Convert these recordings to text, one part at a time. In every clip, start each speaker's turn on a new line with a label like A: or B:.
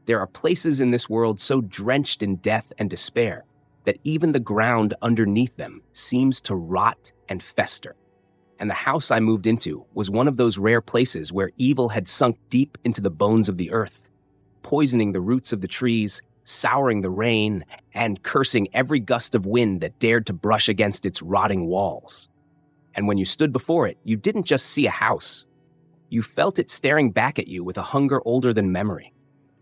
A: There are places in this world so drenched in death and despair that even the ground underneath them seems to rot and fester. And the house I moved into was one of those rare places where evil had sunk deep into the bones of the earth, poisoning the roots of the trees, souring the rain, and cursing every gust of wind that dared to brush against its rotting walls. And when you stood before it, you didn't just see a house. You felt it staring back at you with a hunger older than memory,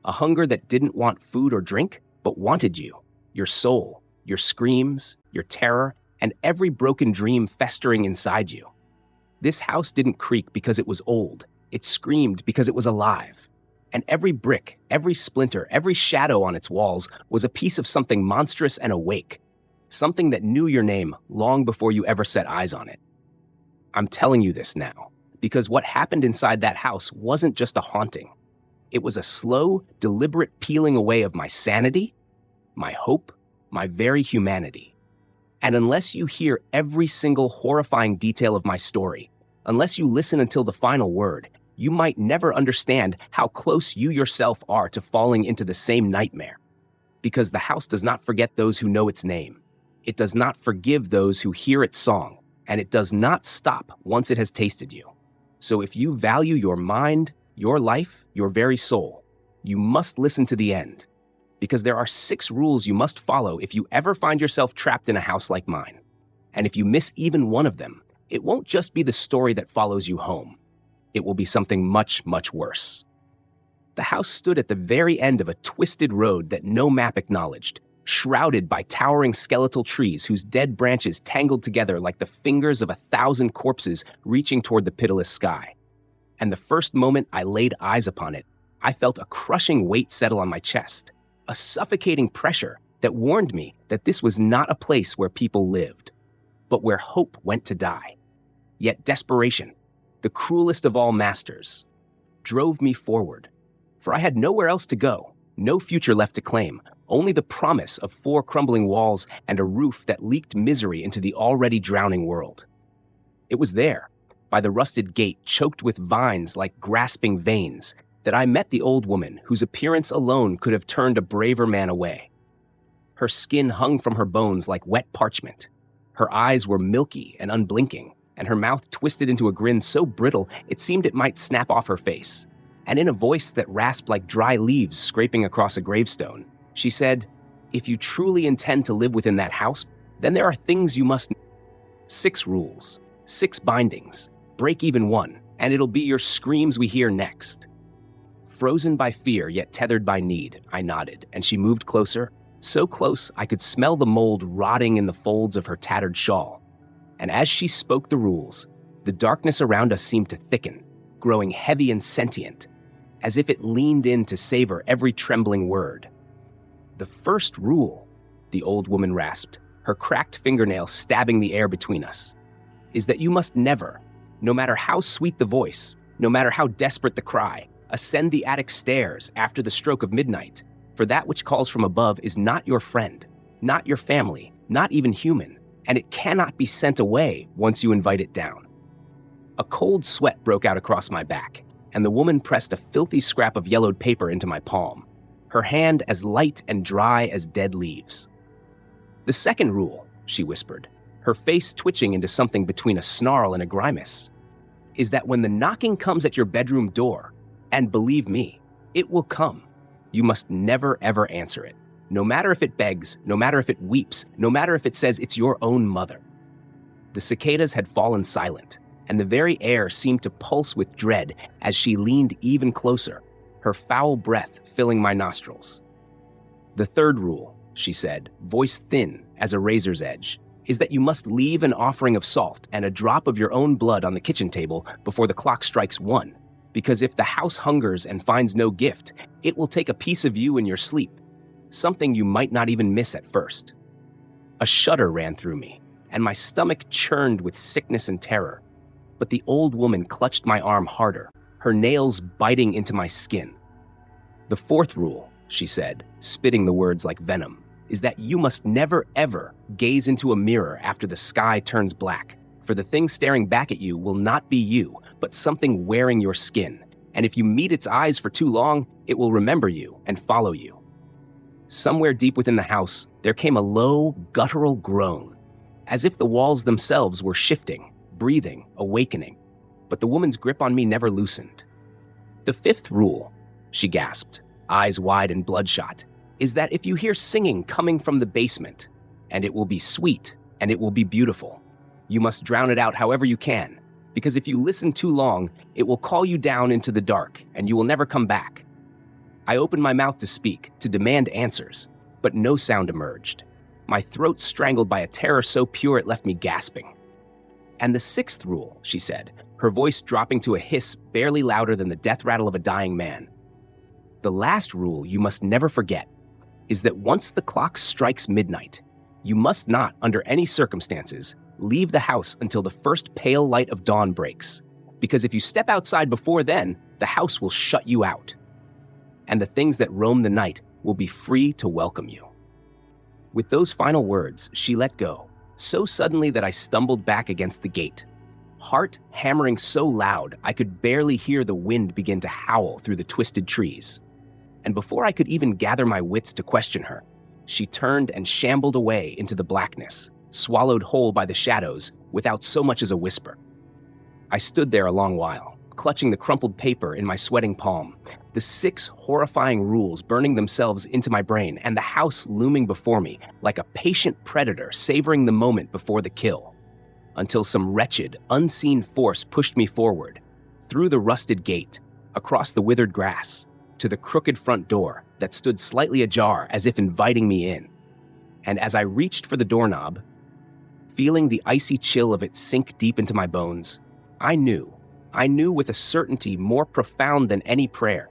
A: a hunger that didn't want food or drink, but wanted you, your soul, your screams, your terror, and every broken dream festering inside you. This house didn't creak because it was old. It screamed because it was alive. And every brick, every splinter, every shadow on its walls was a piece of something monstrous and awake, something that knew your name long before you ever set eyes on it. I'm telling you this now, because what happened inside that house wasn't just a haunting. It was a slow, deliberate peeling away of my sanity, my hope, my very humanity. And unless you hear every single horrifying detail of my story, unless you listen until the final word, you might never understand how close you yourself are to falling into the same nightmare. Because the house does not forget those who know its name. It does not forgive those who hear its song, and it does not stop once it has tasted you. So if you value your mind, your life, your very soul, you must listen to the end. Because there are 6 rules you must follow if you ever find yourself trapped in a house like mine. And if you miss even one of them, it won't just be the story that follows you home. It will be something much, much worse. The house stood at the very end of a twisted road that no map acknowledged, shrouded by towering skeletal trees whose dead branches tangled together like the fingers of 1,000 corpses reaching toward the pitiless sky. And the first moment I laid eyes upon it, I felt a crushing weight settle on my chest. A suffocating pressure that warned me that this was not a place where people lived, but where hope went to die. Yet desperation, the cruelest of all masters, drove me forward. For I had nowhere else to go, no future left to claim, only the promise of 4 crumbling walls and a roof that leaked misery into the already drowning world. It was there, by the rusted gate choked with vines like grasping veins, that I met the old woman whose appearance alone could have turned a braver man away. Her skin hung from her bones like wet parchment. Her eyes were milky and unblinking, and her mouth twisted into a grin so brittle it seemed it might snap off her face. And in a voice that rasped like dry leaves scraping across a gravestone, she said, "If you truly intend to live within that house, then there are things you must know. 6 rules, 6 bindings, break even one, and it'll be your screams we hear next." Frozen by fear, yet tethered by need, I nodded, and she moved closer, so close I could smell the mold rotting in the folds of her tattered shawl. And as she spoke the rules, the darkness around us seemed to thicken, growing heavy and sentient, as if it leaned in to savor every trembling word. "The first rule," the old woman rasped, her cracked fingernails stabbing the air between us, "is that you must never, no matter how sweet the voice, no matter how desperate the cry, ascend the attic stairs after the stroke of midnight, for that which calls from above is not your friend, not your family, not even human, and it cannot be sent away once you invite it down." A cold sweat broke out across my back, and the woman pressed a filthy scrap of yellowed paper into my palm, her hand as light and dry as dead leaves. "The second rule," she whispered, her face twitching into something between a snarl and a grimace, "is that when the knocking comes at your bedroom door, and believe me, it will come, you must never ever answer it, no matter if it begs, no matter if it weeps, no matter if it says it's your own mother." The cicadas had fallen silent, and the very air seemed to pulse with dread as she leaned even closer, her foul breath filling my nostrils. "The third rule," she said, voice thin as a razor's edge, "is that you must leave an offering of salt and a drop of your own blood on the kitchen table before the clock strikes 1. Because if the house hungers and finds no gift, it will take a piece of you in your sleep, something you might not even miss at first." A shudder ran through me, and my stomach churned with sickness and terror. But the old woman clutched my arm harder, her nails biting into my skin. "The fourth rule," she said, spitting the words like venom, "is that you must never ever gaze into a mirror after the sky turns black. For the thing staring back at you will not be you, but something wearing your skin, and if you meet its eyes for too long, it will remember you and follow you. Somewhere deep within the house, there came a low, guttural groan, as if the walls themselves were shifting, breathing, awakening, but the woman's grip on me never loosened. "The fifth rule," she gasped, eyes wide and bloodshot, "is that if you hear singing coming from the basement, and it will be sweet and it will be beautiful, you must drown it out however you can, because if you listen too long, it will call you down into the dark and you will never come back." I opened my mouth to speak, to demand answers, but no sound emerged. My throat strangled by a terror so pure it left me gasping. "And the sixth rule," she said, her voice dropping to a hiss barely louder than the death rattle of a dying man. "The last rule you must never forget is that once the clock strikes midnight, you must not, under any circumstances, leave the house until the first pale light of dawn breaks, because if you step outside before then, the house will shut you out, and the things that roam the night will be free to welcome you." With those final words, she let go, so suddenly that I stumbled back against the gate, heart hammering so loud I could barely hear the wind begin to howl through the twisted trees. And before I could even gather my wits to question her, she turned and shambled away into the blackness, swallowed whole by the shadows without so much as a whisper. I stood there a long while, clutching the crumpled paper in my sweating palm, the 6 horrifying rules burning themselves into my brain, and the house looming before me like a patient predator savoring the moment before the kill, until some wretched, unseen force pushed me forward, through the rusted gate, across the withered grass, to the crooked front door that stood slightly ajar as if inviting me in. And as I reached for the doorknob, feeling the icy chill of it sink deep into my bones, I knew with a certainty more profound than any prayer,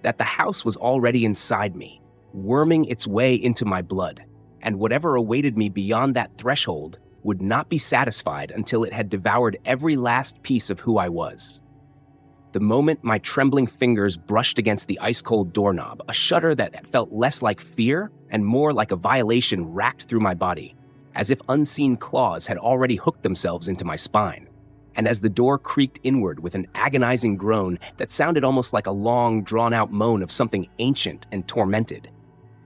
A: that the house was already inside me, worming its way into my blood, and whatever awaited me beyond that threshold would not be satisfied until it had devoured every last piece of who I was. The moment my trembling fingers brushed against the ice-cold doorknob, a shudder that felt less like fear and more like a violation racked through my body, as if unseen claws had already hooked themselves into my spine. And as the door creaked inward with an agonizing groan that sounded almost like a long, drawn-out moan of something ancient and tormented,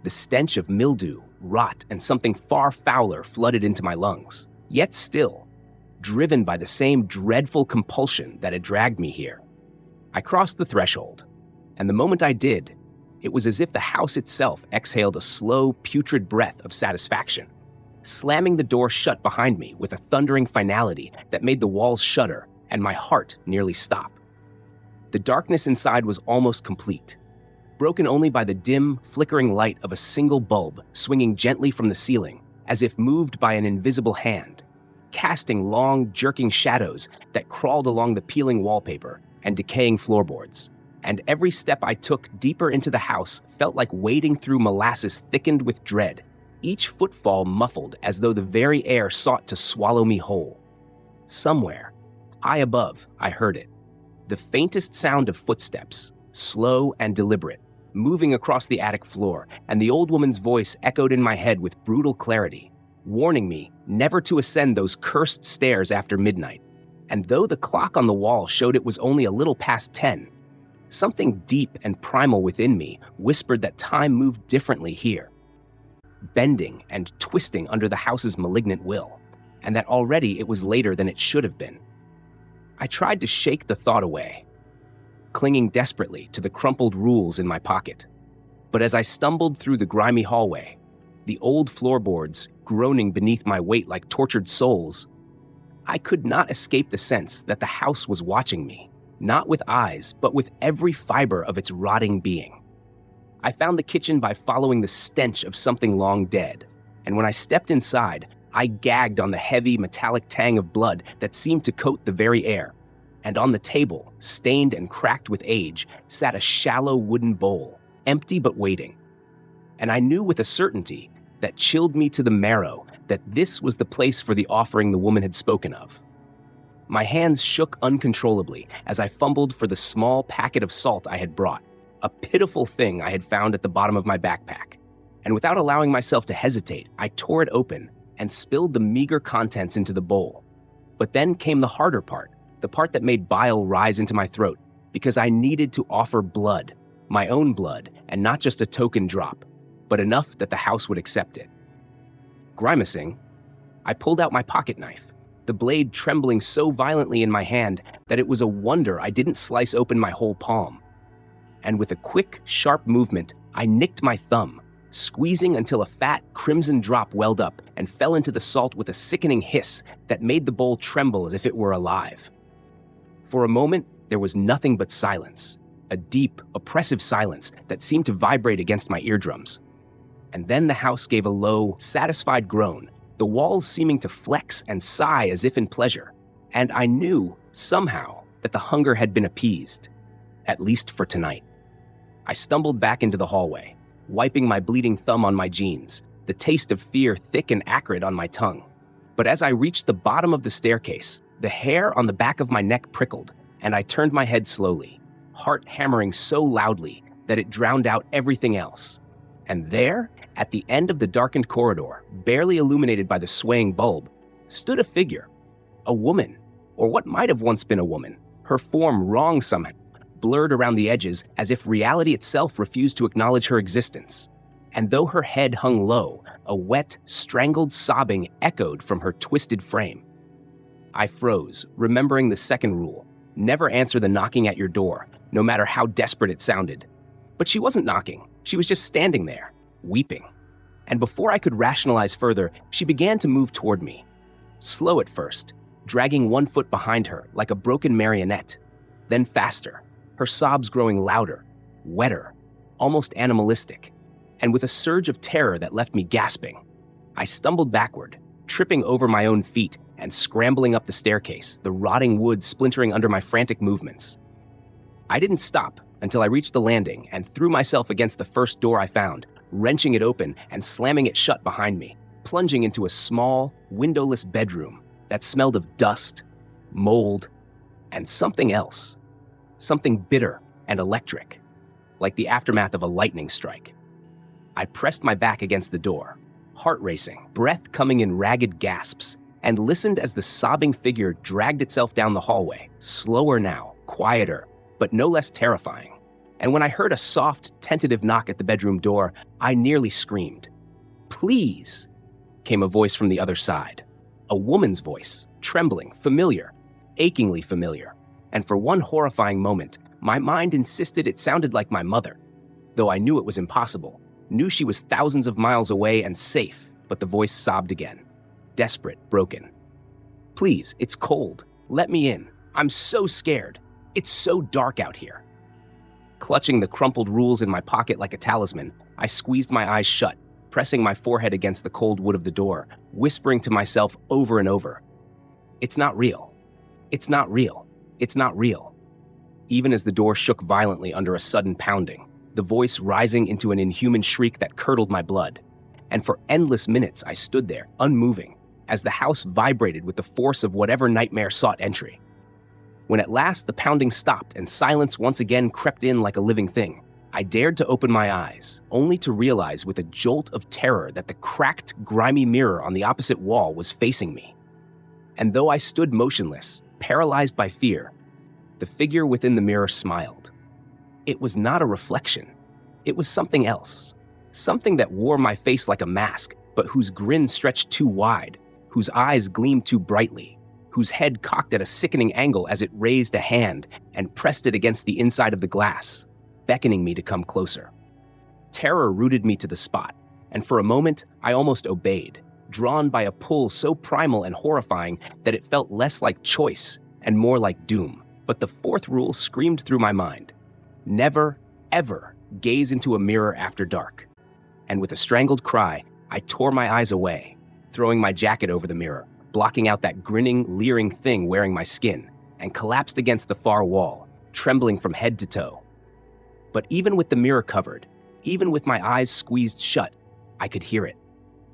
A: the stench of mildew, rot, and something far fouler flooded into my lungs. Yet still, driven by the same dreadful compulsion that had dragged me here, I crossed the threshold, and the moment I did, it was as if the house itself exhaled a slow, putrid breath of satisfaction, slamming the door shut behind me with a thundering finality that made the walls shudder and my heart nearly stop. The darkness inside was almost complete, broken only by the dim, flickering light of a single bulb swinging gently from the ceiling, as if moved by an invisible hand, casting long, jerking shadows that crawled along the peeling wallpaper and decaying floorboards. And every step I took deeper into the house felt like wading through molasses thickened with dread, each footfall muffled as though the very air sought to swallow me whole. Somewhere, high above, I heard it, the faintest sound of footsteps, slow and deliberate, moving across the attic floor, and the old woman's voice echoed in my head with brutal clarity, warning me never to ascend those cursed stairs after midnight. And though the clock on the wall showed it was only a little past 10, something deep and primal within me whispered that time moved differently here, bending and twisting under the house's malignant will, and that already it was later than it should have been. I tried to shake the thought away, clinging desperately to the crumpled rules in my pocket. But as I stumbled through the grimy hallway, the old floorboards groaning beneath my weight like tortured souls, I could not escape the sense that the house was watching me, not with eyes, but with every fiber of its rotting being. I found the kitchen by following the stench of something long dead, and when I stepped inside, I gagged on the heavy, metallic tang of blood that seemed to coat the very air, and on the table, stained and cracked with age, sat a shallow wooden bowl, empty but waiting. And I knew with a certainty that chilled me to the marrow that this was the place for the offering the woman had spoken of. My hands shook uncontrollably as I fumbled for the small packet of salt I had brought, a pitiful thing I had found at the bottom of my backpack. And without allowing myself to hesitate, I tore it open and spilled the meager contents into the bowl. But then came the harder part, the part that made bile rise into my throat, because I needed to offer blood, my own blood, and not just a token drop, but enough that the house would accept it. Grimacing, I pulled out my pocket knife, the blade trembling so violently in my hand that it was a wonder I didn't slice open my whole palm. And with a quick, sharp movement, I nicked my thumb, squeezing until a fat, crimson drop welled up and fell into the salt with a sickening hiss that made the bowl tremble as if it were alive. For a moment, there was nothing but silence, a deep, oppressive silence that seemed to vibrate against my eardrums. And then the house gave a low, satisfied groan, the walls seeming to flex and sigh as if in pleasure. And I knew, somehow, that the hunger had been appeased, at least for tonight. I stumbled back into the hallway, wiping my bleeding thumb on my jeans, the taste of fear thick and acrid on my tongue. But as I reached the bottom of the staircase, the hair on the back of my neck prickled, and I turned my head slowly, heart hammering so loudly that it drowned out everything else. And there, at the end of the darkened corridor, barely illuminated by the swaying bulb, stood a figure, a woman, or what might have once been a woman, her form wrong somehow, blurred around the edges as if reality itself refused to acknowledge her existence. And though her head hung low, a wet, strangled sobbing echoed from her twisted frame. I froze, remembering the second rule: never answer the knocking at your door, no matter how desperate it sounded. But she wasn't knocking. She was just standing there, weeping. And before I could rationalize further, she began to move toward me. Slow at first, dragging one foot behind her like a broken marionette. Then faster, her sobs growing louder, wetter, almost animalistic. And with a surge of terror that left me gasping, I stumbled backward, tripping over my own feet and scrambling up the staircase, the rotting wood splintering under my frantic movements. I didn't stop until I reached the landing and threw myself against the first door I found, wrenching it open and slamming it shut behind me, plunging into a small, windowless bedroom that smelled of dust, mold, and something else. Something bitter and electric, like the aftermath of a lightning strike. I pressed my back against the door, heart racing, breath coming in ragged gasps, and listened as the sobbing figure dragged itself down the hallway, slower now, quieter, but no less terrifying. And when I heard a soft, tentative knock at the bedroom door, I nearly screamed. "Please," came a voice from the other side. A woman's voice, trembling, familiar, achingly familiar. And for one horrifying moment, my mind insisted it sounded like my mother. Though I knew it was impossible, knew she was thousands of miles away and safe, but the voice sobbed again. Desperate, broken. "Please, it's cold. Let me in. I'm so scared. It's so dark out here." Clutching the crumpled rules in my pocket like a talisman, I squeezed my eyes shut, pressing my forehead against the cold wood of the door, whispering to myself over and over, "It's not real. It's not real. It's not real." Even as the door shook violently under a sudden pounding, the voice rising into an inhuman shriek that curdled my blood. And for endless minutes I stood there, unmoving, as the house vibrated with the force of whatever nightmare sought entry. When at last the pounding stopped and silence once again crept in like a living thing, I dared to open my eyes, only to realize with a jolt of terror that the cracked, grimy mirror on the opposite wall was facing me. And though I stood motionless, paralyzed by fear, the figure within the mirror smiled. It was not a reflection. It was something else. Something that wore my face like a mask, but whose grin stretched too wide, whose eyes gleamed too brightly, whose head cocked at a sickening angle as it raised a hand and pressed it against the inside of the glass, beckoning me to come closer. Terror rooted me to the spot, and for a moment I almost obeyed, drawn by a pull so primal and horrifying that it felt less like choice and more like doom. But the fourth rule screamed through my mind: never, ever gaze into a mirror after dark. And with a strangled cry, I tore my eyes away, throwing my jacket over the mirror, blocking out that grinning, leering thing wearing my skin, and collapsed against the far wall, trembling from head to toe. But even with the mirror covered, even with my eyes squeezed shut, I could hear it.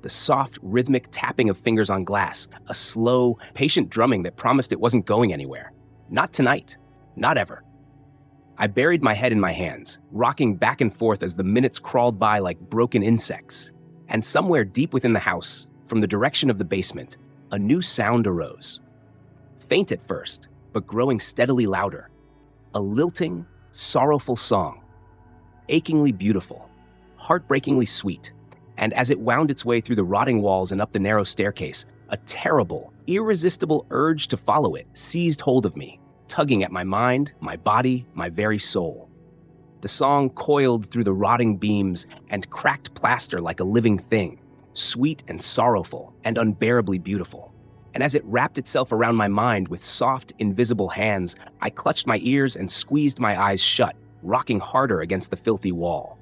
A: The soft, rhythmic tapping of fingers on glass, a slow, patient drumming that promised it wasn't going anywhere. Not tonight. Not ever. I buried my head in my hands, rocking back and forth as the minutes crawled by like broken insects. And somewhere deep within the house, from the direction of the basement, a new sound arose. Faint at first, but growing steadily louder. a lilting, sorrowful song, achingly beautiful, heartbreakingly sweet, and as it wound its way through the rotting walls and up the narrow staircase, a terrible, irresistible urge to follow it seized hold of me, tugging at my mind, my body, my very soul. The song coiled through the rotting beams and cracked plaster like a living thing, sweet and sorrowful and unbearably beautiful. And as it wrapped itself around my mind with soft, invisible hands, I clutched my ears and squeezed my eyes shut, rocking harder against the filthy wall.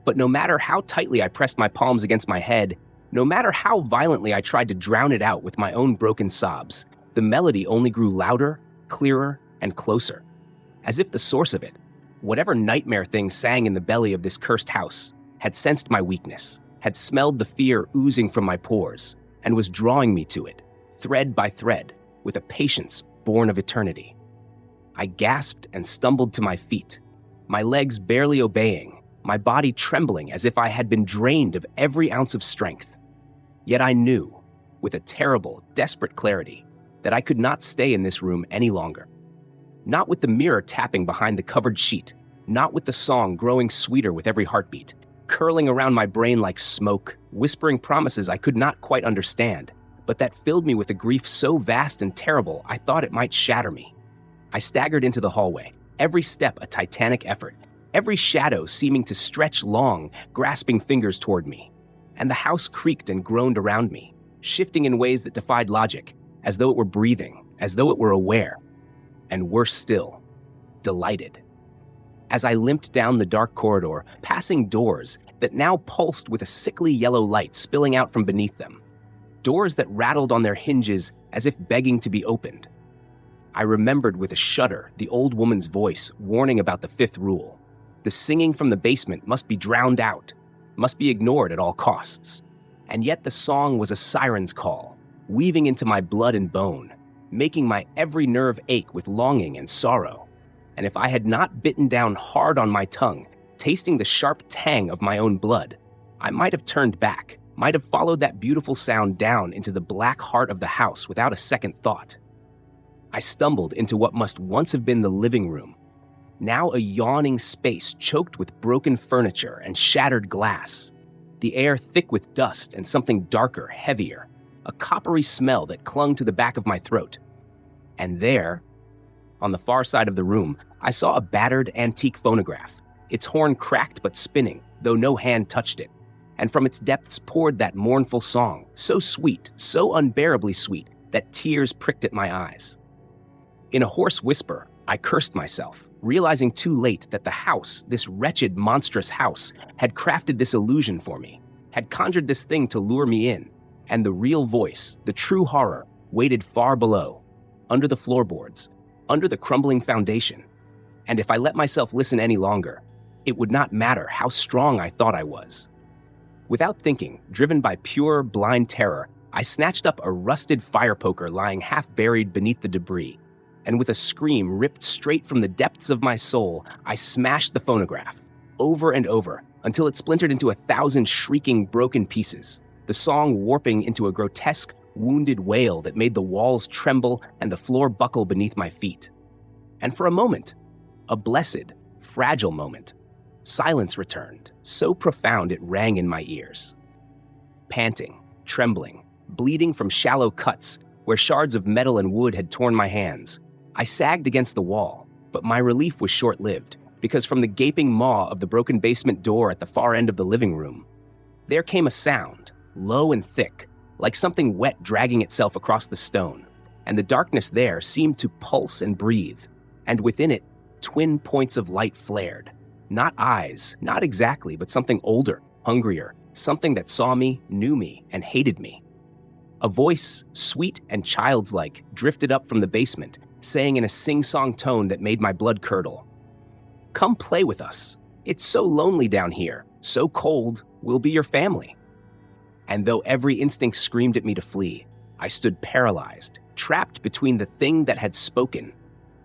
A: But no matter how tightly I pressed my palms against my head, no matter how violently I tried to drown it out with my own broken sobs, the melody only grew louder, clearer, and closer, as if the source of it, whatever nightmare thing sang in the belly of this cursed house, had sensed my weakness, had smelled the fear oozing from my pores, and was drawing me to it, thread by thread, with a patience born of eternity. I gasped and stumbled to my feet, my legs barely obeying, my body trembling as if I had been drained of every ounce of strength. Yet I knew, with a terrible, desperate clarity, that I could not stay in this room any longer. Not with the mirror tapping behind the covered sheet, not with the song growing sweeter with every heartbeat, curling around my brain like smoke, whispering promises I could not quite understand, but that filled me with a grief so vast and terrible I thought it might shatter me. I staggered into the hallway, every step a titanic effort, every shadow seeming to stretch long, grasping fingers toward me. And the house creaked and groaned around me, shifting in ways that defied logic, as though it were breathing, as though it were aware. And worse still, delighted. As I limped down the dark corridor, passing doors that now pulsed with a sickly yellow light spilling out from beneath them, doors that rattled on their hinges as if begging to be opened. I remembered with a shudder the old woman's voice warning about the fifth rule. The singing from the basement must be drowned out, must be ignored at all costs. And yet the song was a siren's call, weaving into my blood and bone, making my every nerve ache with longing and sorrow. And if I had not bitten down hard on my tongue, tasting the sharp tang of my own blood, I might have turned back, might have followed that beautiful sound down into the black heart of the house without a second thought. I stumbled into what must once have been the living room, now a yawning space choked with broken furniture and shattered glass, the air thick with dust and something darker, heavier, a coppery smell that clung to the back of my throat. And there, on the far side of the room, I saw a battered antique phonograph, its horn cracked but spinning, though no hand touched it, and from its depths poured that mournful song, so sweet, so unbearably sweet, that tears pricked at my eyes. In a hoarse whisper, I cursed myself, realizing too late that the house, this wretched, monstrous house, had crafted this illusion for me, had conjured this thing to lure me in, and the real voice, the true horror, waited far below, under the floorboards, under the crumbling foundation. And if I let myself listen any longer, it would not matter how strong I thought I was. Without thinking, driven by pure, blind terror, I snatched up a rusted fire poker lying half buried beneath the debris, and with a scream ripped straight from the depths of my soul, I smashed the phonograph, over and over, until it splintered into 1,000 shrieking, broken pieces, the song warping into a grotesque, wounded wail that made the walls tremble and the floor buckle beneath my feet. And for a moment, a blessed, fragile moment, silence returned, so profound it rang in my ears. Panting, trembling, bleeding from shallow cuts where shards of metal and wood had torn my hands, I sagged against the wall, but my relief was short-lived, because from the gaping maw of the broken basement door at the far end of the living room, there came a sound, low and thick, like something wet dragging itself across the stone, and the darkness there seemed to pulse and breathe, and within it, twin points of light flared. Not eyes, not exactly, but something older, hungrier, something that saw me, knew me, and hated me. A voice, sweet and child's-like, drifted up from the basement, saying in a sing-song tone that made my blood curdle, "Come play with us. It's so lonely down here, so cold, we'll be your family." And though every instinct screamed at me to flee, I stood paralyzed, trapped between the thing that had spoken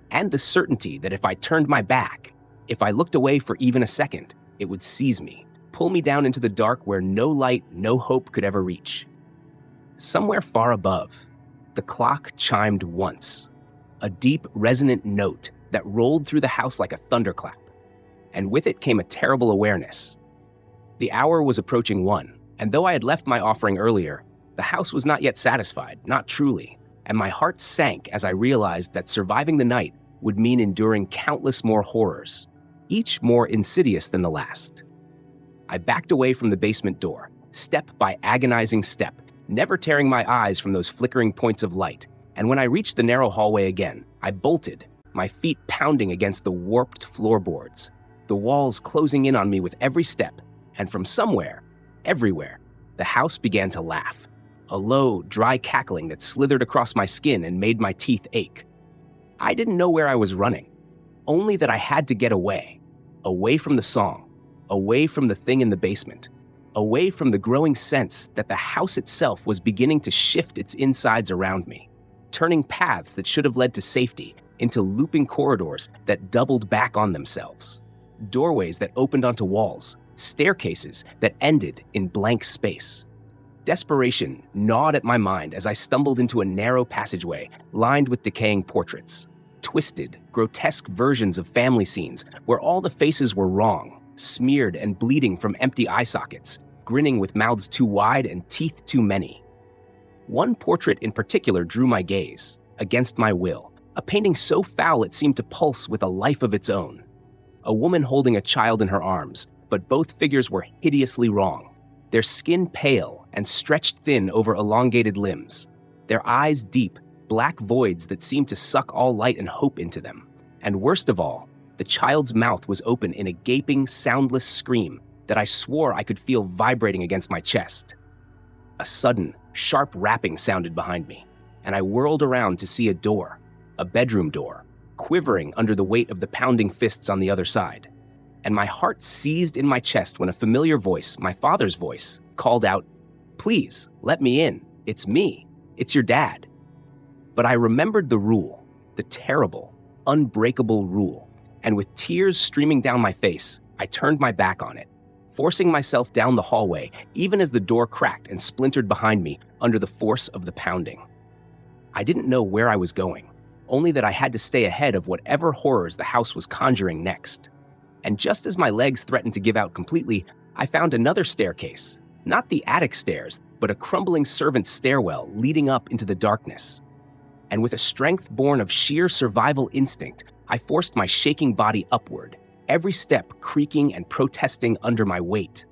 A: and the certainty that if I turned my back, if I looked away for even a second, it would seize me, pull me down into the dark where no light, no hope could ever reach. Somewhere far above, the clock chimed once, a deep, resonant note that rolled through the house like a thunderclap, and with it came a terrible awareness. The hour was approaching 1, and though I had left my offering earlier, the house was not yet satisfied, not truly, and my heart sank as I realized that surviving the night would mean enduring countless more horrors, each more insidious than the last. I backed away from the basement door, step by agonizing step, never tearing my eyes from those flickering points of light, and when I reached the narrow hallway again, I bolted, my feet pounding against the warped floorboards, the walls closing in on me with every step, and from somewhere, everywhere, the house began to laugh, a low, dry cackling that slithered across my skin and made my teeth ache. I didn't know where I was running, only that I had to get away from the song, away from the thing in the basement, away from the growing sense that the house itself was beginning to shift its insides around me, turning paths that should have led to safety into looping corridors that doubled back on themselves, doorways that opened onto walls, staircases that ended in blank space. Desperation gnawed at my mind as I stumbled into a narrow passageway lined with decaying portraits, twisted, grotesque versions of family scenes where all the faces were wrong, smeared and bleeding from empty eye sockets, grinning with mouths too wide and teeth too many. One portrait in particular drew my gaze, against my will, a painting so foul it seemed to pulse with a life of its own. A woman holding a child in her arms, but both figures were hideously wrong, their skin pale and stretched thin over elongated limbs, their eyes deep, black voids that seemed to suck all light and hope into them. And worst of all, the child's mouth was open in a gaping, soundless scream that I swore I could feel vibrating against my chest. A sudden, sharp rapping sounded behind me, and I whirled around to see a door, a bedroom door, quivering under the weight of the pounding fists on the other side. And my heart seized in my chest when a familiar voice, my father's voice, called out, "Please, let me in. It's me. It's your dad." But I remembered the rule, the terrible, unbreakable rule, and with tears streaming down my face, I turned my back on it, forcing myself down the hallway even as the door cracked and splintered behind me under the force of the pounding. I didn't know where I was going, only that I had to stay ahead of whatever horrors the house was conjuring next. And just as my legs threatened to give out completely, I found another staircase, not the attic stairs, but a crumbling servant's stairwell leading up into the darkness. And with a strength born of sheer survival instinct, I forced my shaking body upward, every step creaking and protesting under my weight.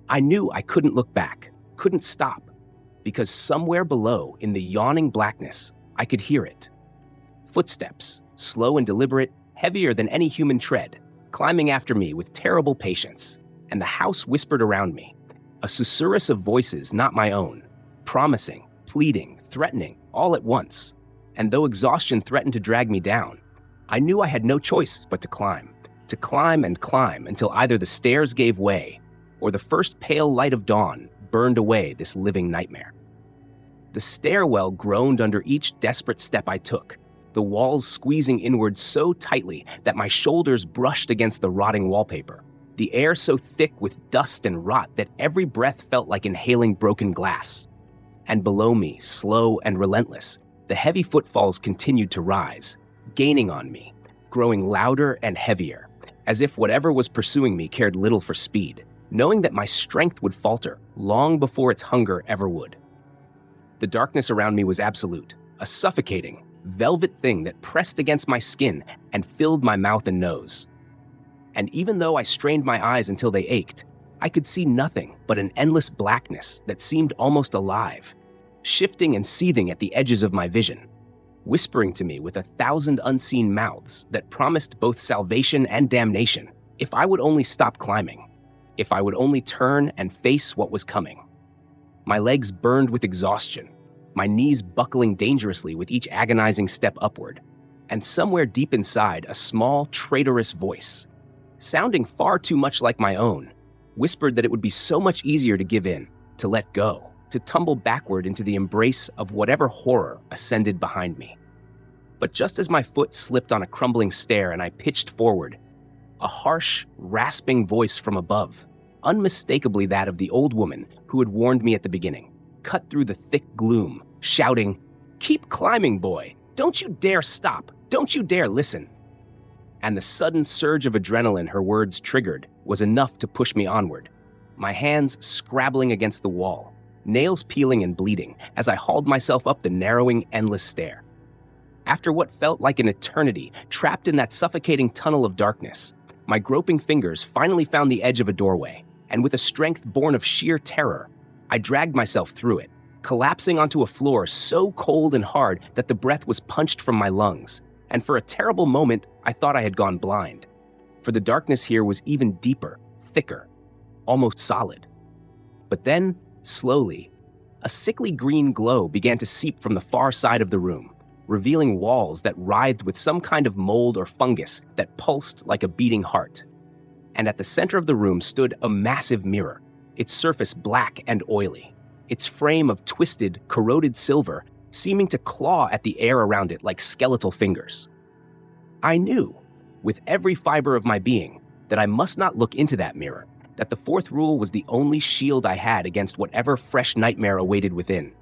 A: I knew I couldn't look back, couldn't stop, because somewhere below in the yawning blackness, I could hear it. Footsteps, slow and deliberate, heavier than any human tread, climbing after me with terrible patience, and the house whispered around me, a susurrus of voices not my own, promising, pleading, threatening, all at once. And though exhaustion threatened to drag me down, I knew I had no choice but to climb and climb until either the stairs gave way or the first pale light of dawn burned away this living nightmare. The stairwell groaned under each desperate step I took, the walls squeezing inward so tightly that my shoulders brushed against the rotting wallpaper, the air so thick with dust and rot that every breath felt like inhaling broken glass. And below me, slow and relentless, the heavy footfalls continued to rise, gaining on me, growing louder and heavier, as if whatever was pursuing me cared little for speed, knowing that my strength would falter long before its hunger ever would. The darkness around me was absolute, a suffocating, velvet thing that pressed against my skin and filled my mouth and nose. And even though I strained my eyes until they ached, I could see nothing but an endless blackness that seemed almost alive, shifting and seething at the edges of my vision, whispering to me with 1,000 unseen mouths that promised both salvation and damnation if I would only stop climbing, if I would only turn and face what was coming. My legs burned with exhaustion, my knees buckling dangerously with each agonizing step upward, and somewhere deep inside, a small, traitorous voice, sounding far too much like my own, whispered that it would be so much easier to give in, to let go, to tumble backward into the embrace of whatever horror ascended behind me. But just as my foot slipped on a crumbling stair and I pitched forward, a harsh, rasping voice from above, unmistakably that of the old woman who had warned me at the beginning, cut through the thick gloom, shouting, "Keep climbing, boy! Don't you dare stop! Don't you dare listen! and the sudden surge of adrenaline her words triggered was enough to push me onward, my hands scrabbling against the wall, nails peeling and bleeding as I hauled myself up the narrowing, endless stair. After what felt like an eternity, trapped in that suffocating tunnel of darkness, my groping fingers finally found the edge of a doorway, and with a strength born of sheer terror, I dragged myself through it, collapsing onto a floor so cold and hard that the breath was punched from my lungs, and for a terrible moment, I thought I had gone blind. For the darkness here was even deeper, thicker, almost solid. But then, slowly, a sickly green glow began to seep from the far side of the room, revealing walls that writhed with some kind of mold or fungus that pulsed like a beating heart. And at the center of the room stood a massive mirror, its surface black and oily, its frame of twisted, corroded silver seeming to claw at the air around it like skeletal fingers. I knew, with every fiber of my being, that I must not look into that mirror, that the fourth rule was the only shield I had against whatever fresh nightmare awaited within.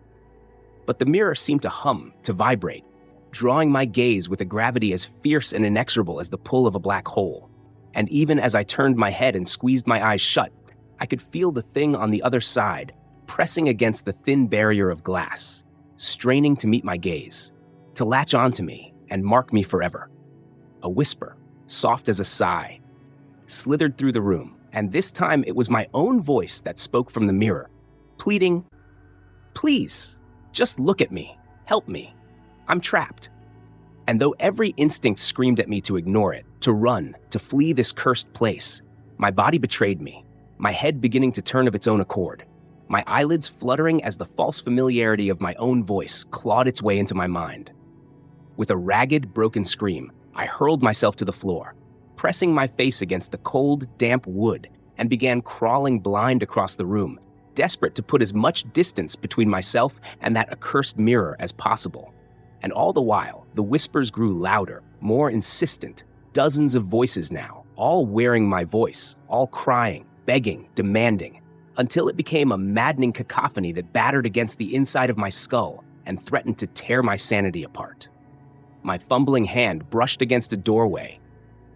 A: But the mirror seemed to hum, to vibrate, drawing my gaze with a gravity as fierce and inexorable as the pull of a black hole. And even as I turned my head and squeezed my eyes shut, I could feel the thing on the other side, pressing against the thin barrier of glass, straining to meet my gaze, to latch onto me and mark me forever. A whisper, soft as a sigh, slithered through the room, and this time it was my own voice that spoke from the mirror, pleading, "Please, just look at me, help me. I'm trapped." And though every instinct screamed at me to ignore it, to run, to flee this cursed place, my body betrayed me, my head beginning to turn of its own accord, my eyelids fluttering as the false familiarity of my own voice clawed its way into my mind. With a ragged, broken scream, I hurled myself to the floor, pressing my face against the cold, damp wood, and began crawling blind across the room, desperate to put as much distance between myself and that accursed mirror as possible. And all the while, the whispers grew louder, more insistent, dozens of voices now, all wearing my voice, all crying, begging, demanding, until it became a maddening cacophony that battered against the inside of my skull and threatened to tear my sanity apart. My fumbling hand brushed against a doorway.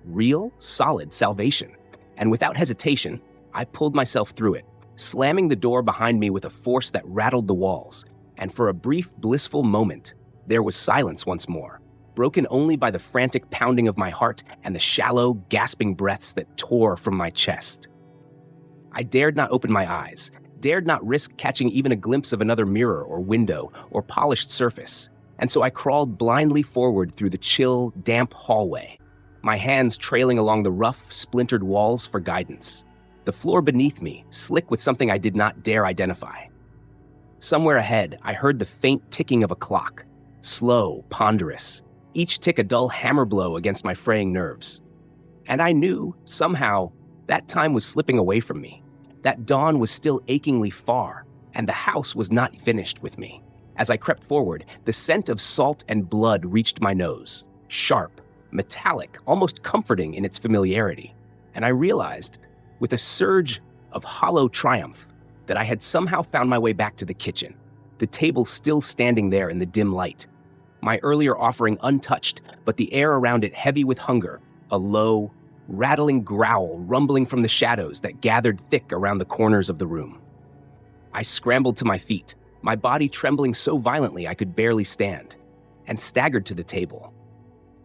A: Real, solid salvation. And without hesitation, I pulled myself through it, slamming the door behind me with a force that rattled the walls. And for a brief, blissful moment, there was silence once more, broken only by the frantic pounding of my heart and the shallow, gasping breaths that tore from my chest. I dared not open my eyes, dared not risk catching even a glimpse of another mirror or window or polished surface, and so I crawled blindly forward through the chill, damp hallway, my hands trailing along the rough, splintered walls for guidance, the floor beneath me slick with something I did not dare identify. Somewhere ahead, I heard the faint ticking of a clock, slow, ponderous, each tick a dull hammer blow against my fraying nerves. And I knew, somehow, that time was slipping away from me, that dawn was still achingly far, and the house was not finished with me. As I crept forward, the scent of salt and blood reached my nose, sharp, metallic, almost comforting in its familiarity, and I realized, with a surge of hollow triumph, that I had somehow found my way back to the kitchen, the table still standing there in the dim light, my earlier offering untouched, but the air around it heavy with hunger, a low, rattling growl rumbling from the shadows that gathered thick around the corners of the room. I scrambled to my feet, my body trembling so violently I could barely stand, and staggered to the table,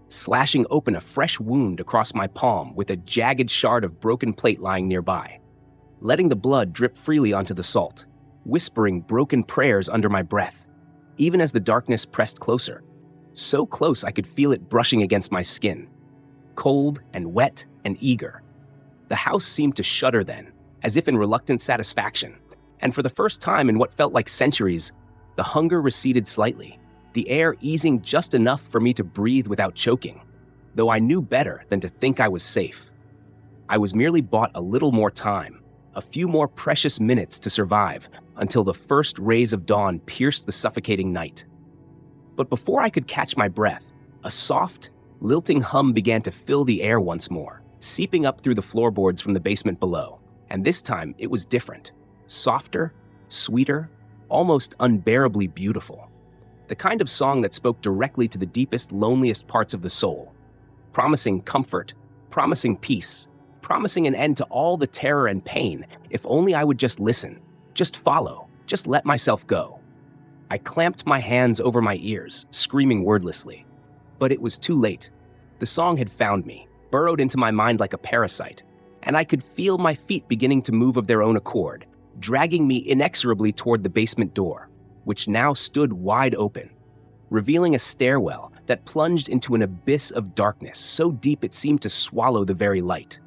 A: slashing open a fresh wound across my palm with a jagged shard of broken plate lying nearby, letting the blood drip freely onto the salt, whispering broken prayers under my breath, even as the darkness pressed closer, so close I could feel it brushing against my skin, cold and wet and eager. The house seemed to shudder then, as if in reluctant satisfaction, and for the first time in what felt like centuries, the hunger receded slightly, the air easing just enough for me to breathe without choking, though I knew better than to think I was safe. I was merely bought a little more time, a few more precious minutes to survive until the first rays of dawn pierced the suffocating night. But before I could catch my breath, a soft, lilting hum began to fill the air once more, seeping up through the floorboards from the basement below, and this time it was different, softer, sweeter, almost unbearably beautiful. The kind of song that spoke directly to the deepest, loneliest parts of the soul. promising comfort, promising peace, promising an end to all the terror and pain if only I would just listen, just follow, just let myself go. I clamped my hands over my ears, screaming wordlessly. But it was too late. The song had found me, burrowed into my mind like a parasite, and I could feel my feet beginning to move of their own accord, dragging me inexorably toward the basement door, which now stood wide open, revealing a stairwell that plunged into an abyss of darkness so deep it seemed to swallow the very light.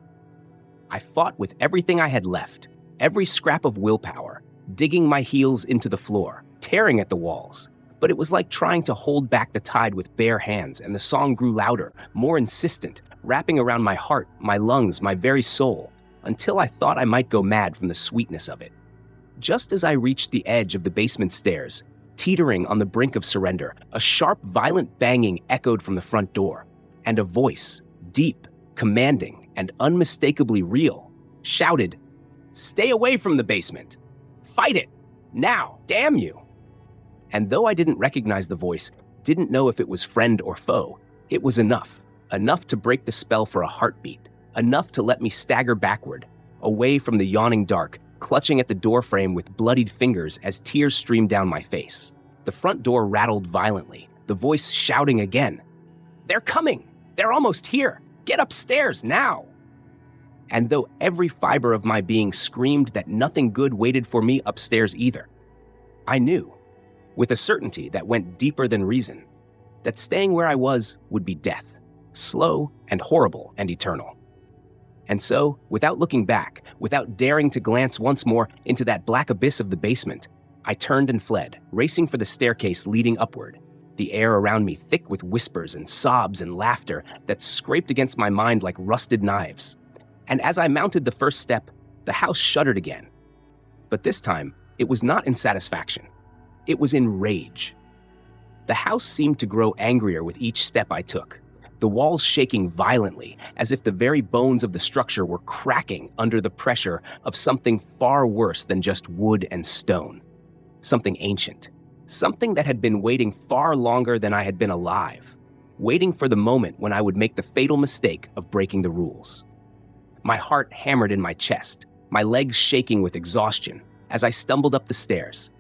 A: I fought with everything I had left, every scrap of willpower, digging my heels into the floor, tearing at the walls. But it was like trying to hold back the tide with bare hands, and the song grew louder, more insistent, wrapping around my heart, my lungs, my very soul, until I thought I might go mad from the sweetness of it. Just as I reached the edge of the basement stairs, teetering on the brink of surrender, a sharp, violent banging echoed from the front door, and a voice, deep, commanding, and unmistakably real, shouted, "Stay away from the basement! Fight it! Now, damn you!" And though I didn't recognize the voice, didn't know if it was friend or foe, it was enough to break the spell for a heartbeat, enough to let me stagger backward, away from the yawning dark, clutching at the doorframe with bloodied fingers as tears streamed down my face. The front door rattled violently, the voice shouting again, "They're coming! They're almost here! Get upstairs now!" And though every fiber of my being screamed that nothing good waited for me upstairs either, I knew, with a certainty that went deeper than reason, that staying where I was would be death, slow and horrible and eternal. And so, without looking back, without daring to glance once more into that black abyss of the basement, I turned and fled, racing for the staircase leading upward, the air around me thick with whispers and sobs and laughter that scraped against my mind like rusted knives. And as I mounted the first step, the house shuddered again. But this time, it was not in satisfaction. It was in rage. The house seemed to grow angrier with each step I took, the walls shaking violently as if the very bones of the structure were cracking under the pressure of something far worse than just wood and stone. Something ancient. Something that had been waiting far longer than I had been alive, waiting for the moment when I would make the fatal mistake of breaking the rules. My heart hammered in my chest, my legs shaking with exhaustion as I stumbled up the stairs,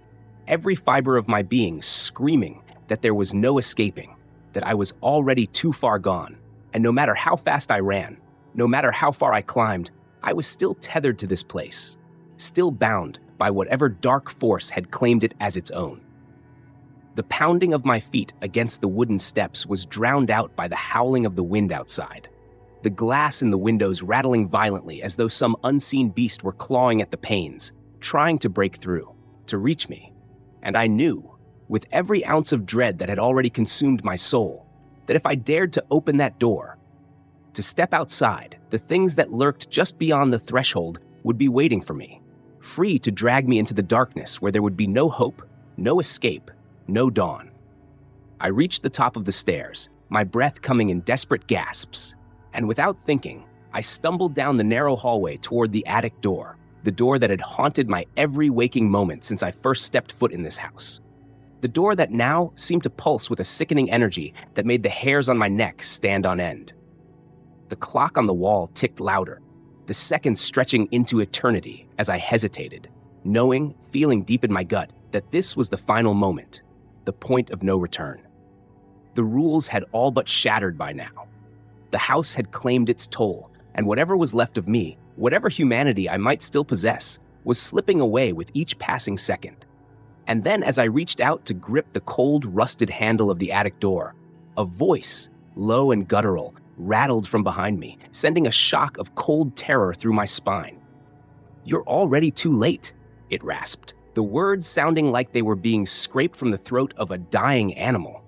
A: every fiber of my being screaming that there was no escaping, that I was already too far gone, and no matter how fast I ran, no matter how far I climbed, I was still tethered to this place, still bound by whatever dark force had claimed it as its own. The pounding of my feet against the wooden steps was drowned out by the howling of the wind outside, the glass in the windows rattling violently as though some unseen beast were clawing at the panes, trying to break through, to reach me. And I knew, with every ounce of dread that had already consumed my soul, that if I dared to open that door, to step outside, the things that lurked just beyond the threshold would be waiting for me, free to drag me into the darkness where there would be no hope, no escape, no dawn. I reached the top of the stairs, my breath coming in desperate gasps, and without thinking, I stumbled down the narrow hallway toward the attic door, the door that had haunted my every waking moment since I first stepped foot in this house. The door that now seemed to pulse with a sickening energy that made the hairs on my neck stand on end. The clock on the wall ticked louder, the seconds stretching into eternity as I hesitated, knowing, feeling deep in my gut, that this was the final moment, the point of no return. The rules had all but shattered by now. The house had claimed its toll, and whatever was left of me, whatever humanity I might still possess, was slipping away with each passing second. And then as I reached out to grip the cold, rusted handle of the attic door, a voice, low and guttural, rattled from behind me, sending a shock of cold terror through my spine. "You're already too late," it rasped, the words sounding like they were being scraped from the throat of a dying animal.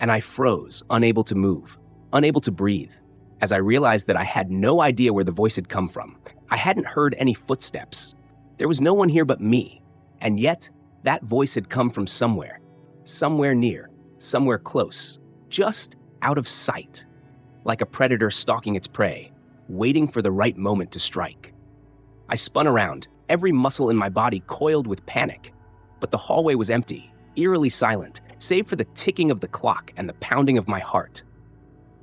A: And I froze, unable to move, unable to breathe, as I realized that I had no idea where the voice had come from. I hadn't heard any footsteps. There was no one here but me, and yet that voice had come from somewhere, somewhere near, somewhere close, just out of sight, like a predator stalking its prey, waiting for the right moment to strike. I spun around, every muscle in my body coiled with panic, but the hallway was empty, eerily silent, save for the ticking of the clock and the pounding of my heart.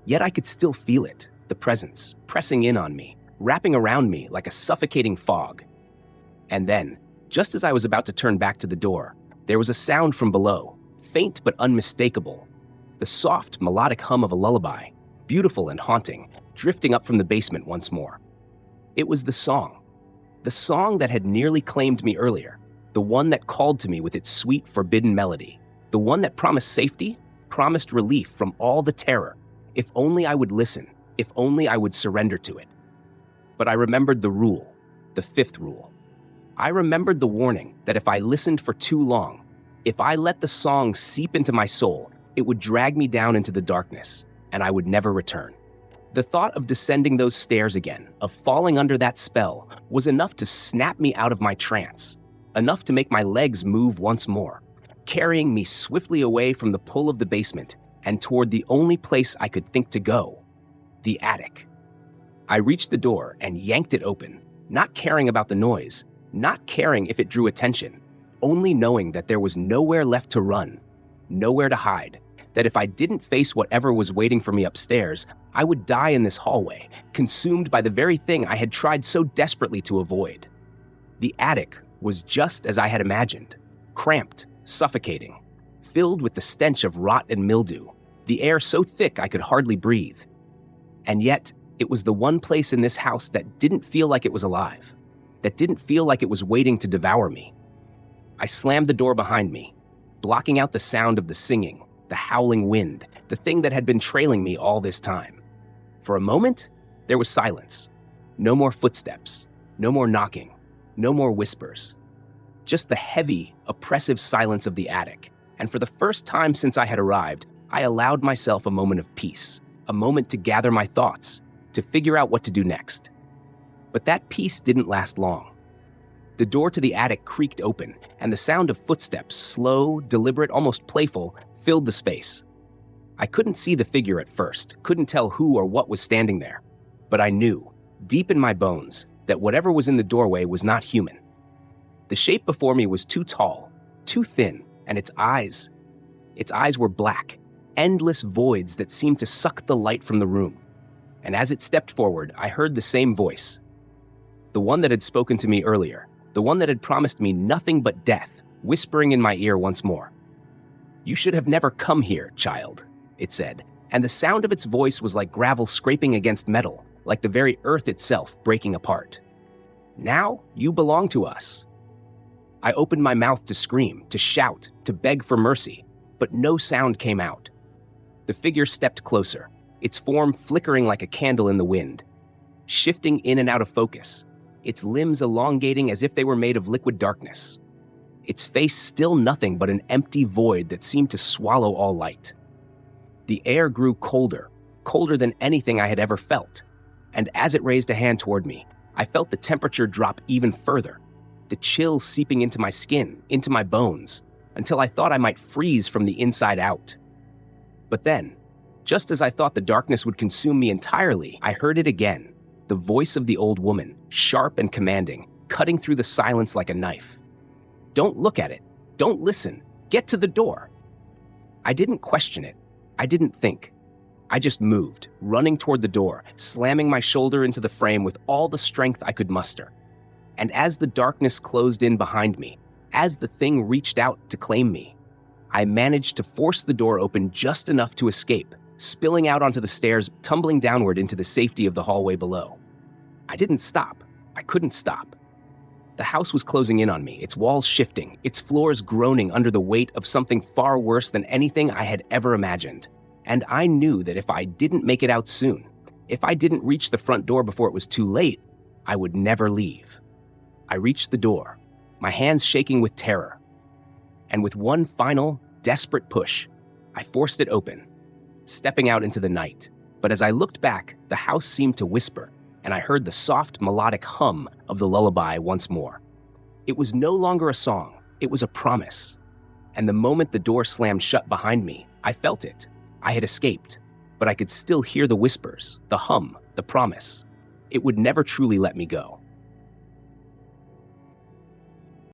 A: Yet I could still feel it, the presence, pressing in on me, wrapping around me like a suffocating fog. And then, just as I was about to turn back to the door, there was a sound from below, faint but unmistakable. The soft, melodic hum of a lullaby, beautiful and haunting, drifting up from the basement once more. It was the song that had nearly claimed me earlier, the one that called to me with its sweet, forbidden melody, the one that promised safety, promised relief from all the terror, if only I would listen, if only I would surrender to it. But I remembered the rule, the fifth rule. I remembered the warning that if I listened for too long, if I let the song seep into my soul, it would drag me down into the darkness, and I would never return. The thought of descending those stairs again, of falling under that spell, was enough to snap me out of my trance, enough to make my legs move once more, carrying me swiftly away from the pull of the basement and toward the only place I could think to go, the attic. I reached the door and yanked it open, not caring about the noise, not caring if it drew attention, only knowing that there was nowhere left to run, nowhere to hide, that if I didn't face whatever was waiting for me upstairs, I would die in this hallway, consumed by the very thing I had tried so desperately to avoid. The attic was just as I had imagined, cramped, suffocating, filled with the stench of rot and mildew, the air so thick I could hardly breathe. And yet, it was the one place in this house that didn't feel like it was alive, that didn't feel like it was waiting to devour me. I slammed the door behind me, blocking out the sound of the singing, the howling wind, the thing that had been trailing me all this time. For a moment, there was silence. No more footsteps, no more knocking, no more whispers. Just the heavy, oppressive silence of the attic. And for the first time since I had arrived, I allowed myself a moment of peace, a moment to gather my thoughts, to figure out what to do next. But that peace didn't last long. The door to the attic creaked open, and the sound of footsteps, slow, deliberate, almost playful, filled the space. I couldn't see the figure at first, couldn't tell who or what was standing there. But I knew, deep in my bones, that whatever was in the doorway was not human. The shape before me was too tall, too thin, and its eyes were black, endless voids that seemed to suck the light from the room. And as it stepped forward, I heard the same voice. The one that had spoken to me earlier, the one that had promised me nothing but death, whispering in my ear once more. "You should have never come here, child," it said, and the sound of its voice was like gravel scraping against metal, like the very earth itself breaking apart. "Now you belong to us." I opened my mouth to scream, to shout, to beg for mercy, but no sound came out. The figure stepped closer, its form flickering like a candle in the wind, shifting in and out of focus, its limbs elongating as if they were made of liquid darkness. Its face still nothing but an empty void that seemed to swallow all light. The air grew colder, colder than anything I had ever felt, and as it raised a hand toward me, I felt the temperature drop even further, the chill seeping into my skin, into my bones, until I thought I might freeze from the inside out. But then, just as I thought the darkness would consume me entirely, I heard it again, the voice of the old woman, sharp and commanding, cutting through the silence like a knife. "Don't look at it. Don't listen. Get to the door." I didn't question it. I didn't think. I just moved, running toward the door, slamming my shoulder into the frame with all the strength I could muster. And as the darkness closed in behind me, as the thing reached out to claim me, I managed to force the door open just enough to escape, spilling out onto the stairs, tumbling downward into the safety of the hallway below. I didn't stop. I couldn't stop. The house was closing in on me, its walls shifting, its floors groaning under the weight of something far worse than anything I had ever imagined. And I knew that if I didn't make it out soon, if I didn't reach the front door before it was too late, I would never leave. I reached the door, my hands shaking with terror. And with one final, desperate push, I forced it open, stepping out into the night. But as I looked back, the house seemed to whisper, and I heard the soft, melodic hum of the lullaby once more. It was no longer a song, it was a promise. And the moment the door slammed shut behind me, I felt it. I had escaped, but I could still hear the whispers, the hum, the promise. It would never truly let me go.